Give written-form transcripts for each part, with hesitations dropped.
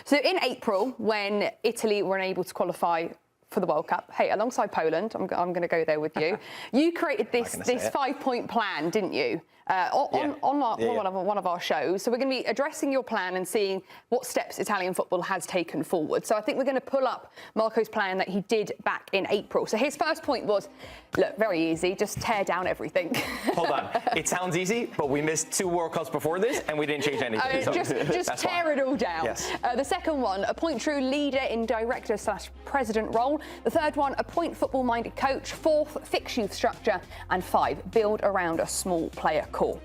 So in April, when Italy were unable to qualify for the World Cup, hey, alongside Poland, I'm going to go there with you. You created this 5-point plan, didn't you? On one of our shows. So we're going to be addressing your plan and seeing what steps Italian football has taken forward. So I think we're going to pull up Marco's plan that he did back in April. So his first point was, look, very easy, just tear down everything. Hold on. It sounds easy, but we missed 2 World Cups before this, and we didn't change anything. So just tear it all down. Yes. The second one, appoint true leader in director/president role. The third one, appoint football-minded coach. Fourth, fix youth structure. And 5, build around a small player core.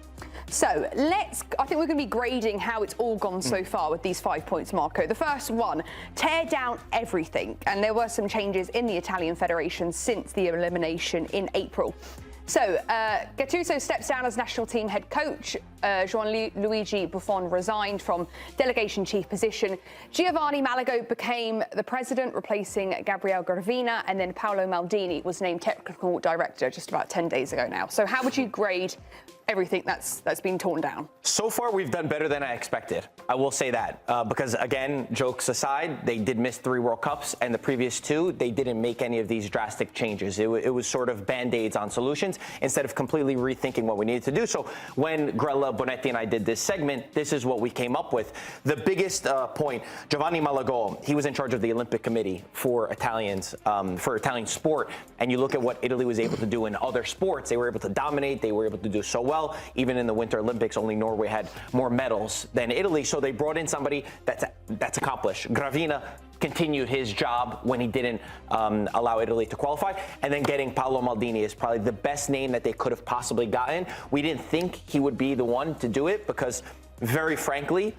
So I think we're going to be grading how it's all gone so far with these 5 points, Marco. The first one, tear down everything. And there were some changes in the Italian Federation since the elimination in April. So, Gattuso steps down as national team head coach. Gianluigi Buffon resigned from delegation chief position. Giovanni Malago became the president, replacing Gabriele Gravina, and then Paolo Maldini was named technical director just about 10 days ago now. So how would you grade everything that's been torn down? So far, we've done better than I expected. I will say that because, again, jokes aside, they did miss 3 World Cups, and the previous 2, they didn't make any of these drastic changes. It was sort of Band-Aids on solutions instead of completely rethinking what we needed to do. So when Grella, Bonetti, and I did this segment, this is what we came up with. The biggest point, Giovanni Malago, he was in charge of the Olympic Committee for Italians, for Italian sport, and you look at what Italy was able to do in other sports. They were able to dominate. They were able to do so well. Even in the Winter Olympics, only Norway had more medals than Italy, so they brought in somebody that's accomplished. Gravina continued his job when he didn't allow Italy to qualify, and then getting Paolo Maldini is probably the best name that they could have possibly gotten. We didn't think he would be the one to do it because, very frankly,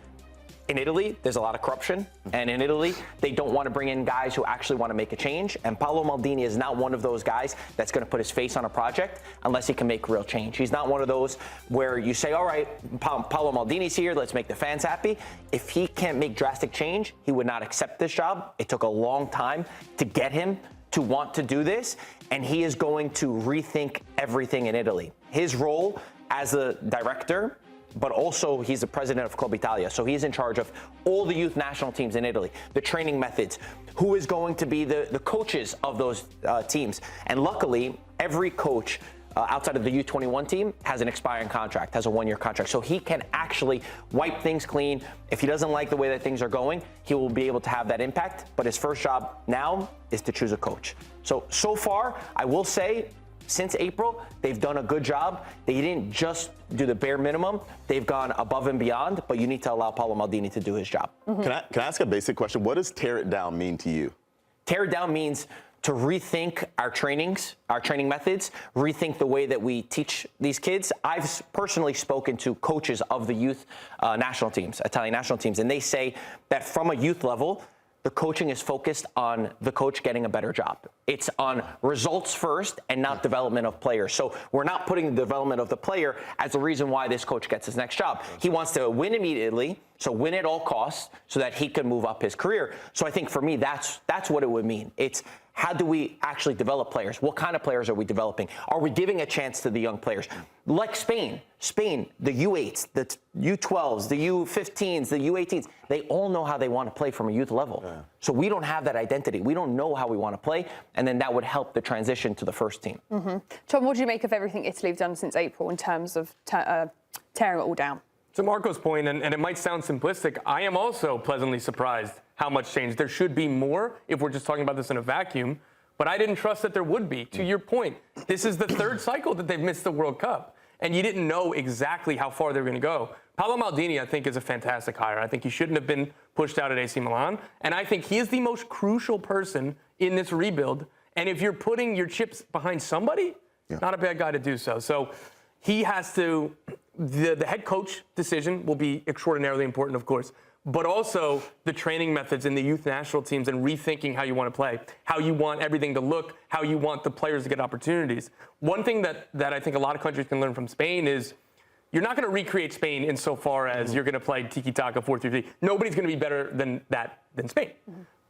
in Italy, there's a lot of corruption, and in Italy, they don't want to bring in guys who actually want to make a change, and Paolo Maldini is not one of those guys that's going to put his face on a project unless he can make real change. He's not one of those where you say, all right, Paolo Maldini's here, let's make the fans happy. If he can't make drastic change, he would not accept this job. It took a long time to get him to want to do this, and he is going to rethink everything in Italy. His role as a director, but also he's the president of Club Italia. So he's in charge of all the youth national teams in Italy, the training methods, who is going to be the coaches of those teams. And luckily, every coach outside of the U21 team has an expiring contract, has a 1-year contract. So he can actually wipe things clean. If he doesn't like the way that things are going, he will be able to have that impact. But his first job now is to choose a coach. So far, I will say, since April, they've done a good job. They didn't just do the bare minimum. They've gone above and beyond, but you need to allow Paolo Maldini to do his job. Mm-hmm. Can I ask a basic question? What does tear it down mean to you? Tear it down means to rethink our training methods, rethink the way that we teach these kids. I've personally spoken to coaches of the youth national teams, Italian national teams, and they say that from a youth level, the coaching is focused on the coach getting a better job. It's on results first and not development of players. So we're not putting the development of the player as the reason why this coach gets his next job. He wants to win immediately, so win at all costs so that he can move up his career. So I think for me, that's what it would mean. It's how do we actually develop players? What kind of players are we developing? Are we giving a chance to the young players? Like Spain, the U8s, the U12s, the U15s, the U18s, they all know how they want to play from a youth level. Yeah. So we don't have that identity. We don't know how we want to play, and then that would help the transition to the first team. Mm-hmm. Tom, what do you make of everything Italy have done since April in terms of tearing it all down? To Marco's point, and it might sound simplistic, I am also pleasantly surprised how much change. There should be more if we're just talking about this in a vacuum, but I didn't trust that there would be. To your point, this is the 3rd cycle that they've missed the World Cup, and you didn't know exactly how far they were going to go. Paolo Maldini, I think, is a fantastic hire. I think he shouldn't have been pushed out at AC Milan, and I think he is the most crucial person in this rebuild, and if you're putting your chips behind somebody, not a bad guy to do so. So he has to, the head coach decision will be extraordinarily important, of course, but also the training methods in the youth national teams and rethinking how you want to play, how you want everything to look, how you want the players to get opportunities. One thing that I think a lot of countries can learn from Spain is you're not going to recreate Spain insofar as you're going to play tiki-taka 4-3-3. Nobody's going to be better than Spain.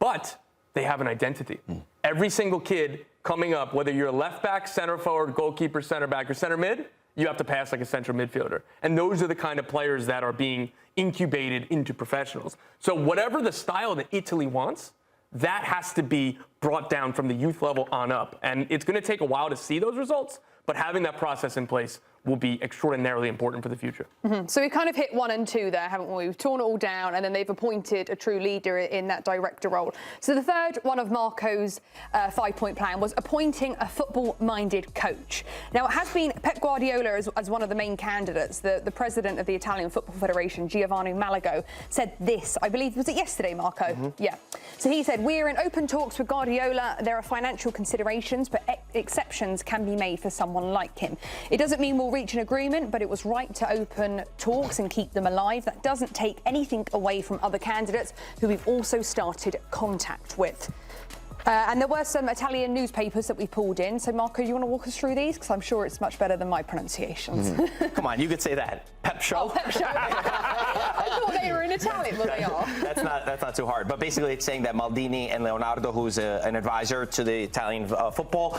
But they have an identity. Every single kid coming up, whether you're a left back, center forward, goalkeeper, center back, or center mid, you have to pass like a central midfielder. And those are the kind of players that are being incubated into professionals. So whatever the style that Italy wants, that has to be brought down from the youth level on up. And it's going to take a while to see those results, but having that process in place will be extraordinarily important for the future. So we kind of hit 1 and 2 there, haven't we? We've torn it all down, and then they've appointed a true leader in that director role. So the third one of Marco's 5-point plan was appointing a football-minded coach. Now, it has been Pep Guardiola as one of the main candidates. The president of the Italian Football Federation, Giovanni Malago, said this, I believe, was it yesterday, Marco? Yeah. So he said, we're in open talks with Guardiola. There are financial considerations, but exceptions can be made for someone like him. It doesn't mean we'll reach an agreement, but it was right to open talks and keep them alive. That doesn't take anything away from other candidates who we've also started contact with. And there were some Italian newspapers that we pulled in. So, Marco, you want to walk us through these? Because I'm sure it's much better than my pronunciations. Come on, you could say that. Pep Show. Oh, Pep Show. I thought they were in Italian, but they are. That's not too hard. But basically, it's saying that Maldini and Leonardo, who's an advisor to the Italian football,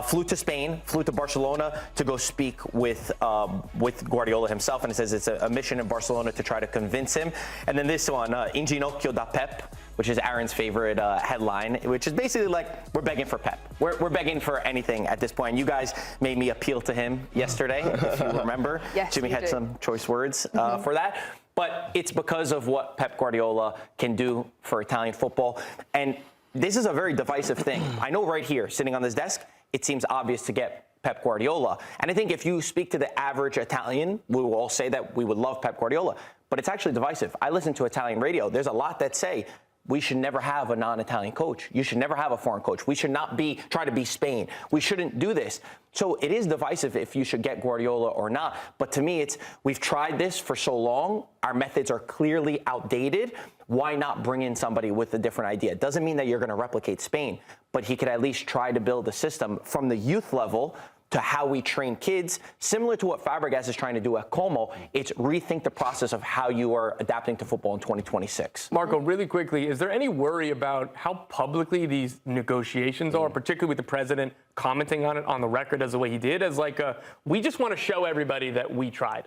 flew to Spain, flew to Barcelona to go speak with Guardiola himself. And it says it's a mission in Barcelona to try to convince him. And then this one, In ginocchio da Pep, which is Aaron's favorite headline, which is basically like, we're begging for Pep. We're begging for anything at this point. You guys made me appeal to him yesterday, if you remember. Yes, Jimmy had some choice words for that. But it's because of what Pep Guardiola can do for Italian football. And this is a very divisive thing. I know right here, sitting on this desk, it seems obvious to get Pep Guardiola. And I think if you speak to the average Italian, we will all say that we would love Pep Guardiola. But it's actually divisive. I listen to Italian radio. There's a lot that say, we should never have a non-Italian coach. You should never have a foreign coach. We should not try to be Spain. We shouldn't do this. So it is divisive if you should get Guardiola or not. But to me, we've tried this for so long. Our methods are clearly outdated. Why not bring in somebody with a different idea? It doesn't mean that you're going to replicate Spain, but he could at least try to build a system from the youth level to how we train kids, similar to what Fabregas is trying to do at Como. It's rethink the process of how you are adapting to football in 2026. Marco, really quickly, is there any worry about how publicly these negotiations are, particularly with the president commenting on it on the record as the way he did, as like we just want to show everybody that we tried?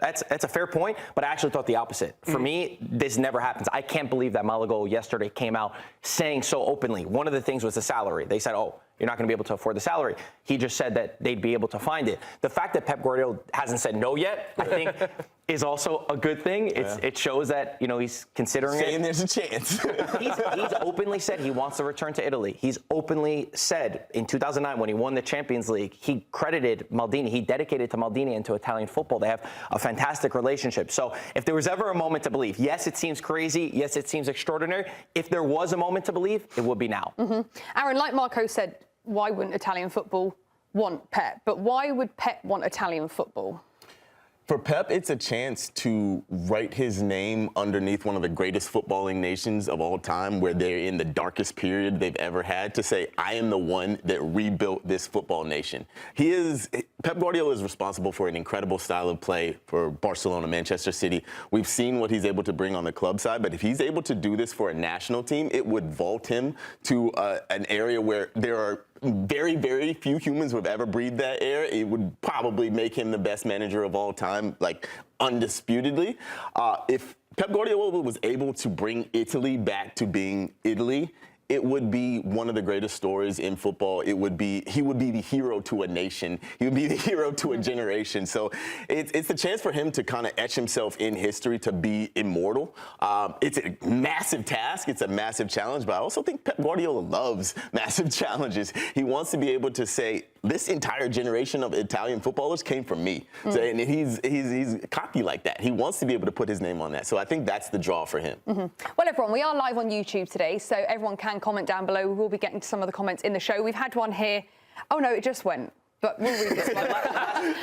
That's a fair point, but I actually thought the opposite. For me, this never happens. I can't believe that Malago yesterday came out saying so openly. One of the things was the salary. They said, oh, you're not going to be able to afford the salary. He just said that they'd be able to find it. The fact that Pep Guardiola hasn't said no yet, I think, is also a good thing. It shows that, he's considering saying it. There's a chance. He's openly said he wants to return to Italy. He's openly said in 2009 when he won the Champions League, he credited Maldini. He dedicated to Maldini and to Italian football. They have a fantastic relationship. So if there was ever a moment to believe, yes, it seems crazy. Yes, it seems extraordinary. If there was a moment to believe, it would be now. Aaron, like Marco said, why wouldn't Italian football want Pep? But why would Pep want Italian football? For Pep, it's a chance to write his name underneath one of the greatest footballing nations of all time, where they're in the darkest period they've ever had, to say, I am the one that rebuilt this football nation. Pep Guardiola is responsible for an incredible style of play for Barcelona, Manchester City. We've seen what he's able to bring on the club side, but if he's able to do this for a national team, it would vault him to an area where there are very, very few humans who have ever breathed that air. It would probably make him the best manager of all time, like undisputedly. If Pep Guardiola was able to bring Italy back to being Italy, it would be one of the greatest stories in football. He would be the hero to a nation. He would be the hero to a generation. So it's the chance for him to kind of etch himself in history to be immortal. It's a massive task. It's a massive challenge. But I also think Pep Guardiola loves massive challenges. He wants to be able to say, this entire generation of Italian footballers came from me. So, and he's cocky like that. He wants to be able to put his name on that. So I think that's the draw for him. Well, everyone, we are live on YouTube today, so everyone can comment down below. We will be getting to some of the comments in the show. We've had one here. Oh, no, it just went. But we'll read this one.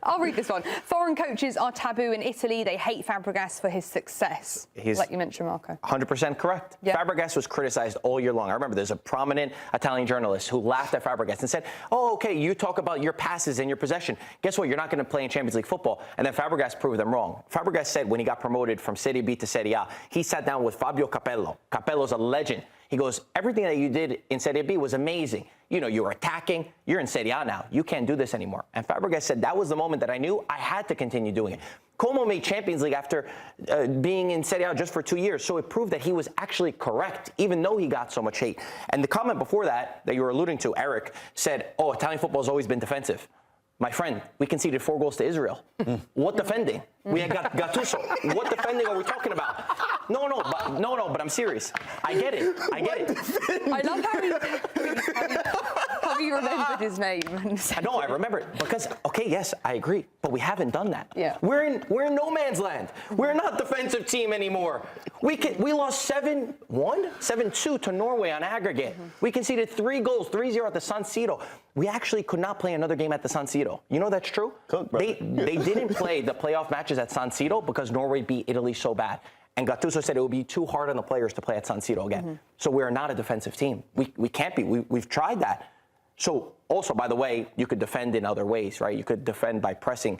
I'll read this one. Foreign coaches are taboo in Italy. They hate Fabregas for his success. Like you mentioned, Marco. 100% correct. Yeah. Fabregas was criticized all year long. I remember there's a prominent Italian journalist who laughed at Fabregas and said, oh, okay, you talk about your passes and your possession. Guess what? You're not going to play in Champions League football. And then Fabregas proved them wrong. Fabregas said when he got promoted from Serie B to Serie A, he sat down with Fabio Capello. Capello's a legend. He goes, everything that you did in Serie B was amazing. You were attacking. You're in Serie A now. You can't do this anymore. And Fabregas said that was the moment that I knew I had to continue doing it. Como made Champions League after being in Serie A just for 2 years, so it proved that he was actually correct, even though he got so much hate. And the comment before that you were alluding to, Eric, said, oh, Italian football has always been defensive. My friend, we conceded 4 goals to Israel. What defending? We had Gattuso. What defending are we talking about? No, but I'm serious. I get it. I love how you remembered his name. No, I remember it because, okay, yes, I agree, but we haven't done that. Yeah. We're in no man's land. We're not defensive team anymore. We lost 7-1, 7-2 to Norway on aggregate. We conceded 3 goals, 3-0 at the San Siro. We actually could not play another game at the San Siro. You know that's true? They didn't play the playoff matches at San Siro because Norway beat Italy so bad. And Gattuso said it would be too hard on the players to play at San Siro again. So we're not a defensive team. We can't be. We've tried that. So also, by the way, you could defend in other ways, right? You could defend by pressing.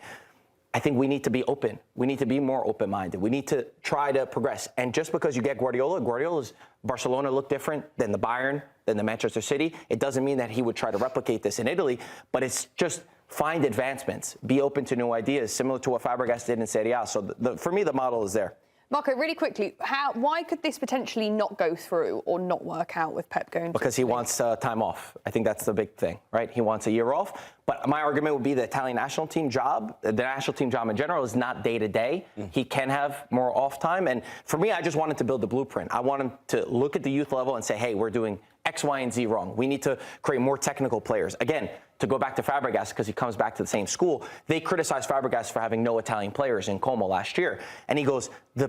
I think we need to be open. We need to be more open-minded. We need to try to progress. And just because you get Guardiola's Barcelona look different than the Bayern, than the Manchester City, it doesn't mean that he would try to replicate this in Italy, but it's just find advancements, be open to new ideas, similar to what Fabregas did in Serie A. So for me, the model is there. Marco, really quickly, why could this potentially not go through or not work out with Pep going? Because he wants time off. I think that's the big thing, right? He wants a year off. But my argument would be the Italian national team job, the national team job in general, is not day-to-day. He can have more off time. And for me, I just wanted to build the blueprint. I want him to look at the youth level and say, hey, we're doing X, Y, and Z wrong. We need to create more technical players. Again, to go back to Fabregas, because he comes back to the same school, they criticized Fabregas for having no Italian players in Como last year. And he goes, the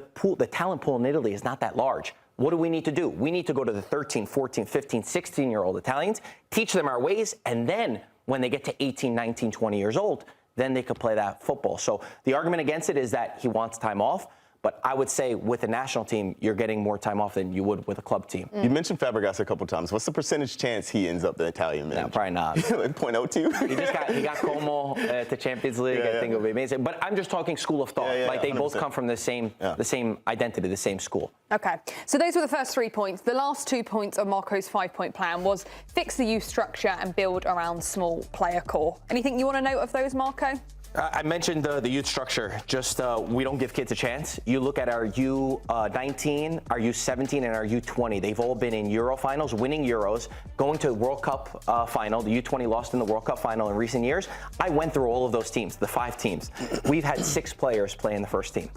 talent pool in Italy is not that large. What do we need to do? We need to go to the 13, 14, 15, 16-year-old Italians, teach them our ways, and then when they get to 18, 19, 20 years old, then they could play that football. So the argument against it is that he wants time off. But I would say with a national team, you're getting more time off than you would with a club team. You mentioned Fabregas a couple times. What's the percentage chance he ends up the Italian manager? No, probably not. Like 0.02? He got Como at the Champions League. I think it would be amazing. But I'm just talking school of thought. Like they 100%. Both come from the same identity, the same school. Okay. So those were the first 3 points. The last 2 points of Marco's 5-point plan was fix the youth structure and build around small player core. Anything you want to note of those, Marco? I mentioned the youth structure. Just we don't give kids a chance. You look at our U19, our U17, and our U20. They've all been in Euro finals, winning Euros, going to the World Cup final. The U20 lost in the World Cup final in recent years. I went through all of those teams, the 5 teams. We've had 6 players play in the first team.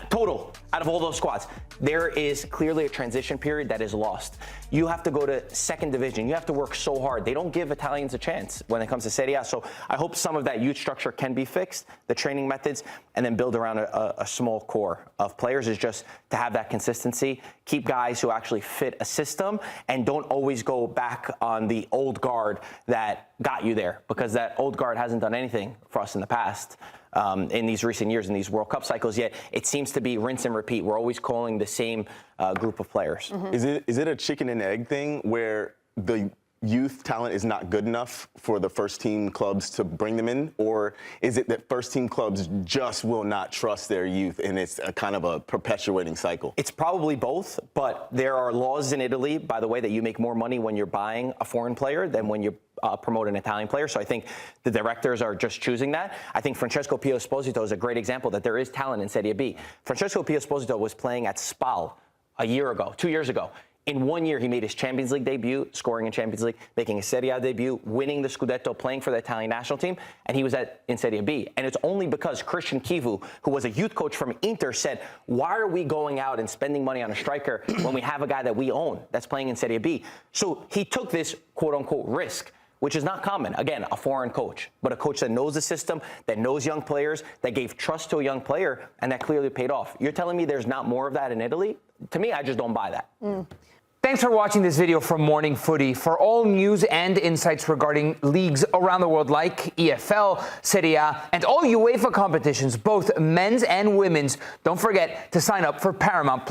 Total, out of all those squads. There is clearly a transition period that is lost. You have to go to second division. You have to work so hard. They don't give Italians a chance when it comes to Serie A. So I hope some of that youth structure can be fixed, the training methods, and then build around a small core of players is just to have that consistency, keep guys who actually fit a system, and don't always go back on the old guard that got you there, because that old guard hasn't done anything for us in the past. In these recent years, in these World Cup cycles, yet it seems to be rinse and repeat. We're always calling the same group of players. Is it a chicken and egg thing where the youth talent is not good enough for the first team clubs to bring them in? Or is it that first team clubs just will not trust their youth and it's a kind of a perpetuating cycle? It's probably both, but there are laws in Italy, by the way, that you make more money when you're buying a foreign player than when you promote an Italian player. So I think the directors are just choosing that. I think Francesco Pio Esposito is a great example that there is talent in Serie B. Francesco Pio Esposito was playing at Spal a year ago, 2 years ago. In 1 year, he made his Champions League debut, scoring in Champions League, making his Serie A debut, winning the Scudetto, playing for the Italian national team, and he was in Serie B. And it's only because Christian Kivu, who was a youth coach from Inter, said, why are we going out and spending money on a striker when we have a guy that we own that's playing in Serie B? So he took this quote-unquote risk, which is not common. Again, a foreign coach, but a coach that knows the system, that knows young players, that gave trust to a young player, and that clearly paid off. You're telling me there's not more of that in Italy? To me, I just don't buy that. Thanks for watching this video from Morning Footy. For all news and insights regarding leagues around the world like EFL, Serie A, and all UEFA competitions, both men's and women's, don't forget to sign up for Paramount+.